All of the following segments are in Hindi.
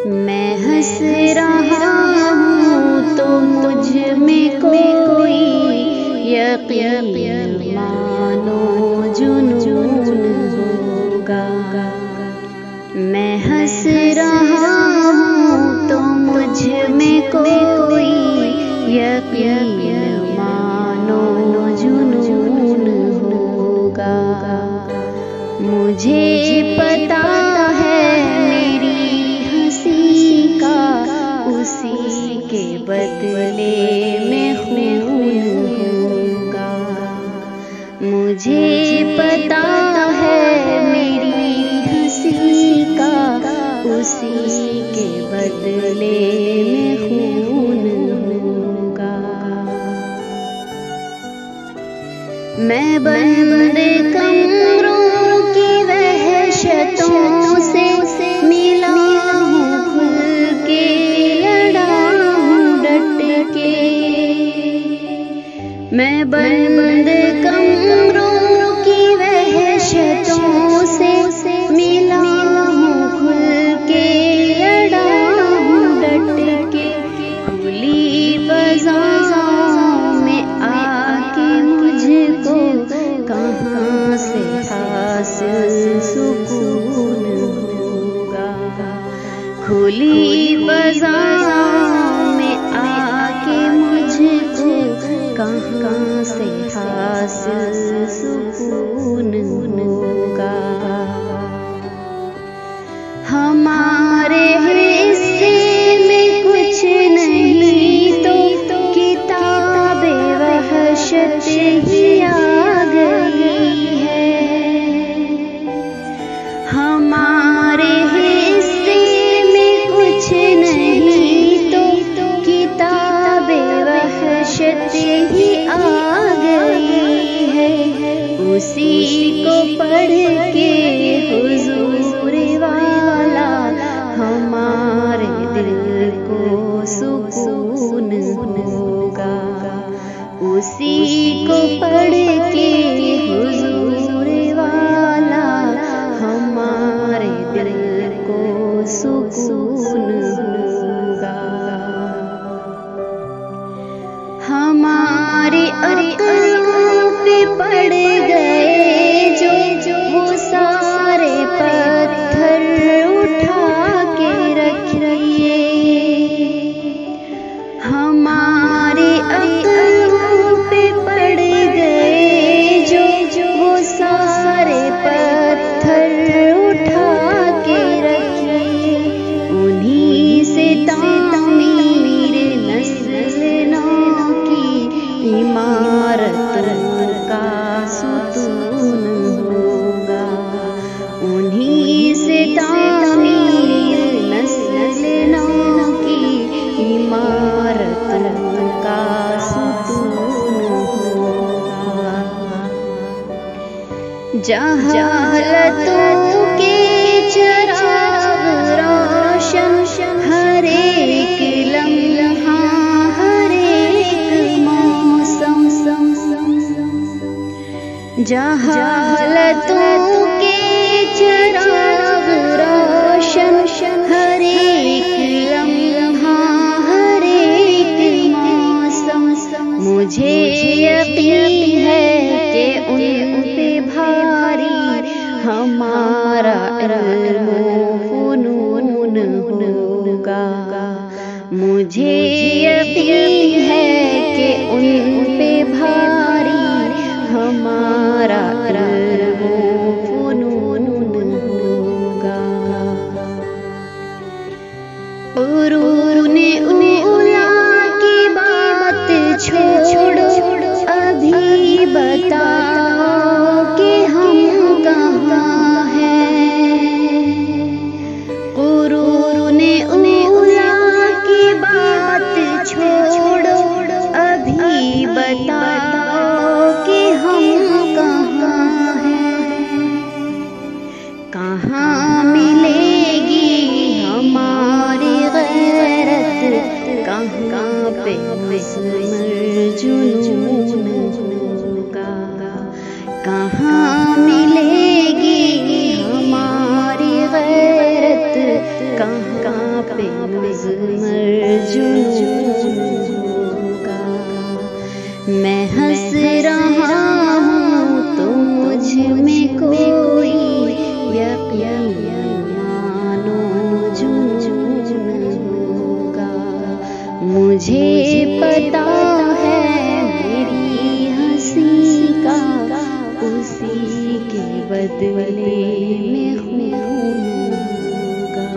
मैं हंस रहा हूँ तो मुझ में कोई यकीन मानो जुनून होगा। मैं हंस रहा हूँ तो मुझ में कोई यकीन मानो जुनून होगा। मुझे पता है मेरी हंसी का उसी के बदले में खून होगा। मुझे पता है मेरी हंसी का उसी के बदले में खून होगा। मैं बंद कमरों की वहशतों से मिला हूँ खुल के, लड़ा हूँ डट के। मैं बंद कमरों की वहशतों से मिला हूँ खुल के, लड़ा हूँ डट के। खुली फ़ज़ाओं में आके मुझको कहाँ से हासिल सुकून होगा। खुली फ़ज़ाओं में आके मुझको कहाँ से हासिल सुकून होगा। हमारे हिस्से में कुछ नहीं तो किताबे वहशत ही आ गई है। हमारे हिस्से में कुछ नहीं तो किताबे वहशत ही आ गई है। उसी को पढ़ के हुजूर वाला हमारे दिल को सुकून होगा। उसी को पढ़ के हुजूर वाला हमारे दिल को सुकून होगा। हमारी अक़लों पे पड़ गए जो वो सारे पत्थर उठा के रखिए। हमारी अक़लों पे पड़ गए जो वो सारे पत्थर उठा के रखिए। उन्हीं से तामीर नस्ल नौ की इमारतों का सुतून होगा। उन्हीं से तामीर नस्ल नौ की इमारतों का सुतून होगा। जहालतों के चिराग रोशन हर एक लम्हा हर एक मौसम। जहालतों के चिराग रोशन हर एक लम्हा हर एक मौसम। मुझे यकीन है कि उन पे भारी हमारा इल्म फ़ुनून होगा। मुझे यकीन है कि उन पे भारी हमारा इल्म फ़ुनून होगा। क़ुरूने उला की बात छोड़ो, अभी बताओ कि हम कहाँ हैं। क़ुरूने उला की बात छोड़ो, अभी बताओ कि हम कहाँ हैं। कहाँ मिलेगी हमारी गैरत, कहाँ पे मज़मर जुनून होगा। कहाँ मिलेगी हमारी गैरत, कहाँ पे मैं हंस रहा हूँ तो मुझ में कोई यकीन मानो जुनून होगा। मुझे पता है मेरी हंसी का उसी के बदले में खून होगा।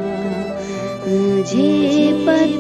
मुझे पता